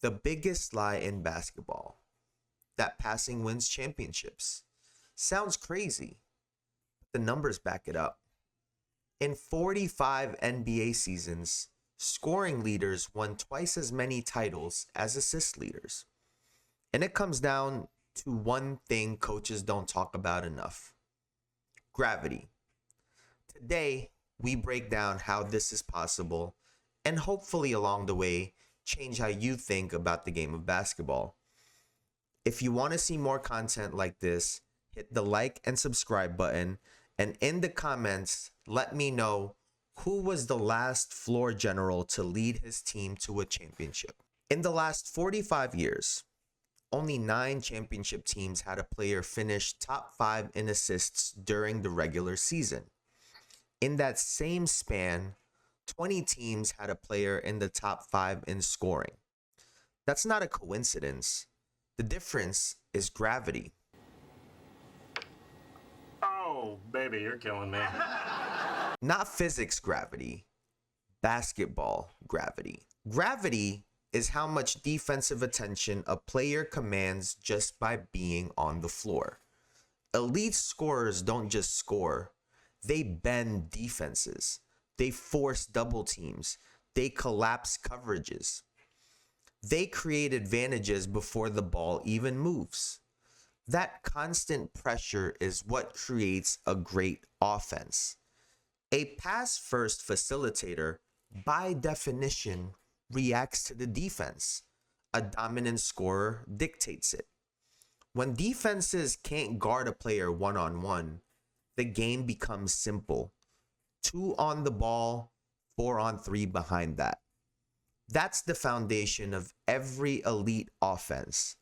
The biggest lie in basketball, that passing wins championships. Sounds crazy, but the numbers back it up. In 45 NBA seasons, scoring leaders won twice as many titles as assist leaders. And it comes down to one thing coaches don't talk about enough: gravity. Today, we break down how this is possible and hopefully along the way, change how you think about the game of basketball. If you want to see more content like this, hit the like and subscribe button, and in the comments, let me know who was the last floor general to lead his team to a championship. In the last 45 years, only 9 championship teams had a player finish top 5 in assists during the regular season. In that same span, 20 teams had a player in the top 5 in scoring. That's not a coincidence. The difference is gravity. Oh, baby, you're killing me. Not physics gravity, basketball gravity. Gravity is how much defensive attention a player commands just by being on the floor. Elite scorers don't just score, they bend defenses. They force double teams. They collapse coverages. They create advantages before the ball even moves. That constant pressure is what creates a great offense. A pass-first facilitator, by definition, reacts to the defense. A dominant scorer dictates it. When defenses can't guard a player one-on-one, the game becomes simple. 2 on the ball, 4 on 3 behind that. That's the foundation of every elite offense.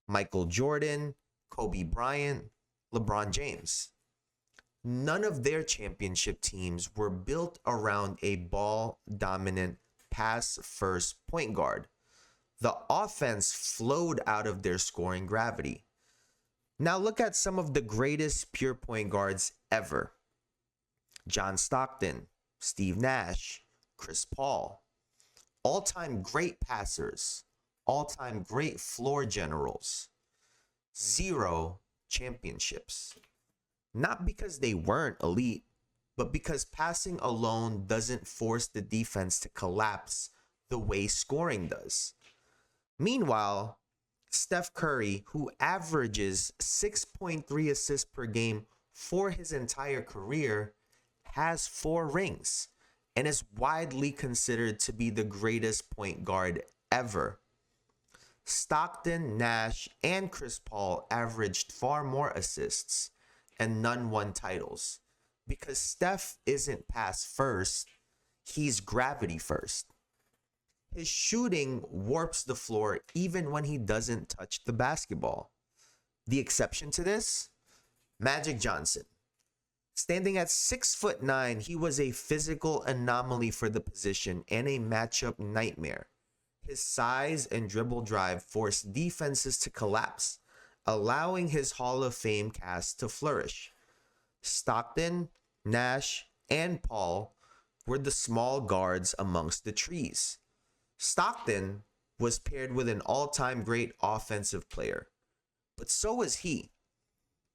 Michael Jordan, Kobe Bryant, LeBron James. None of their championship teams were built around a ball-dominant, pass-first point guard. The offense flowed out of their scoring gravity. Now look at some of the greatest pure point guards ever. John Stockton, Steve Nash, Chris Paul. All-time great passers, all-time great floor generals. 0 championships. Not because they weren't elite, but because passing alone doesn't force the defense to collapse the way scoring does. Meanwhile, Steph Curry, who averages 6.3 assists per game for his entire career, has 4 rings and is widely considered to be the greatest point guard ever. Stockton, Nash, and Chris Paul averaged far more assists, and none won titles. Because Steph isn't pass first, he's gravity first. His shooting warps the floor even when he doesn't touch the basketball. The exception to this? Magic Johnson. Standing at 6'9", he was a physical anomaly for the position and a matchup nightmare. His size and dribble drive forced defenses to collapse, allowing his Hall of Fame cast to flourish. Stockton, Nash, and Paul were the small guards amongst the trees. Stockton was paired with an all-time great offensive player, but so was he.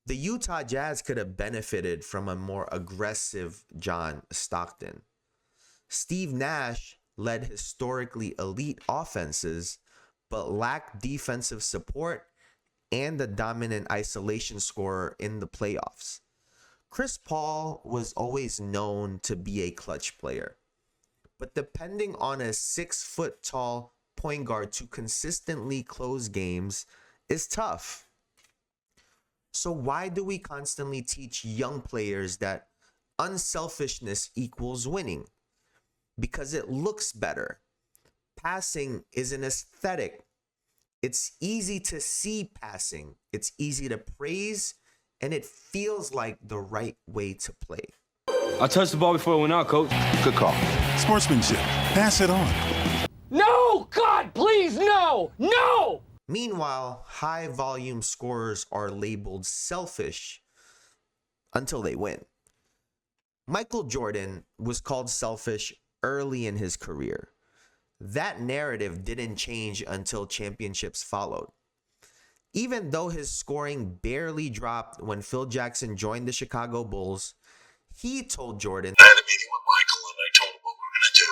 The Utah Jazz could have benefited from a more aggressive John Stockton. Steve Nash led historically elite offenses, but lacked defensive support and the dominant isolation scorer in the playoffs. Chris Paul was always known to be a clutch player, but depending on a 6-foot-tall point guard to consistently close games is tough. So why do we constantly teach young players that unselfishness equals winning? Because it looks better. Passing is an aesthetic. It's easy to see passing. It's easy to praise, and it feels like the right way to play. I touched the ball before it went out, coach. Good call. Sportsmanship. Pass it on. No! God, please, no! No! Meanwhile, high-volume scorers are labeled selfish until they win. Michael Jordan was called selfish early in his career. That narrative didn't change until championships followed. Even though his scoring barely dropped when Phil Jackson joined the Chicago Bulls, he told Jordan, I had a meeting with Michael and I told him what we were going to do.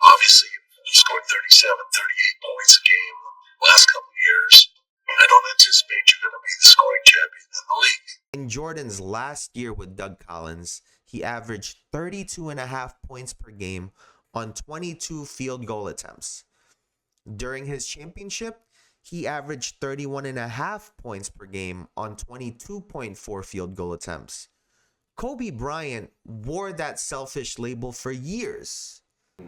Obviously, he scored 37, 38 points a game the last couple of years. I don't anticipate you're going to be the scoring champion in the league. in Jordan's last year with Doug Collins, he averaged 32.5 points per game on 22 field goal attempts. During his championship, he averaged 31.5 points per game on 22.4 field goal attempts. Kobe Bryant wore that selfish label for years.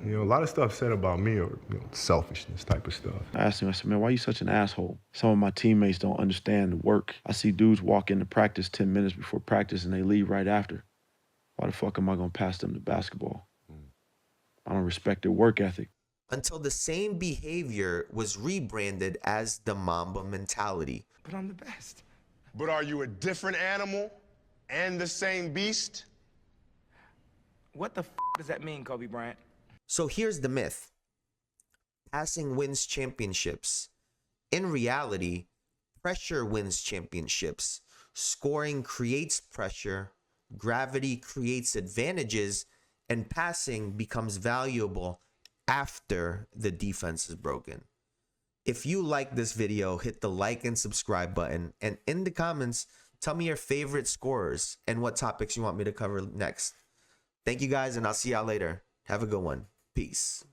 You know, a lot of stuff said about me or selfishness type of stuff. I asked him, I said, man, why are you such an asshole? Some of my teammates don't understand the work. I see dudes walk into practice 10 minutes before practice and they leave right after. Why the fuck am I going to pass them the basketball? I don't respect their work ethic. Until the same behavior was rebranded as the Mamba mentality. But I'm the best. But are you a different animal and the same beast? What the does that mean, Kobe Bryant? So here's the myth. Passing wins championships. In reality, pressure wins championships. Scoring creates pressure. Gravity creates advantages. And passing becomes valuable after the defense is broken. If you like this video, hit the like and subscribe button. And in the comments, tell me your favorite scorers and what topics you want me to cover next. Thank you guys, and I'll see y'all later. Have a good one. Peace.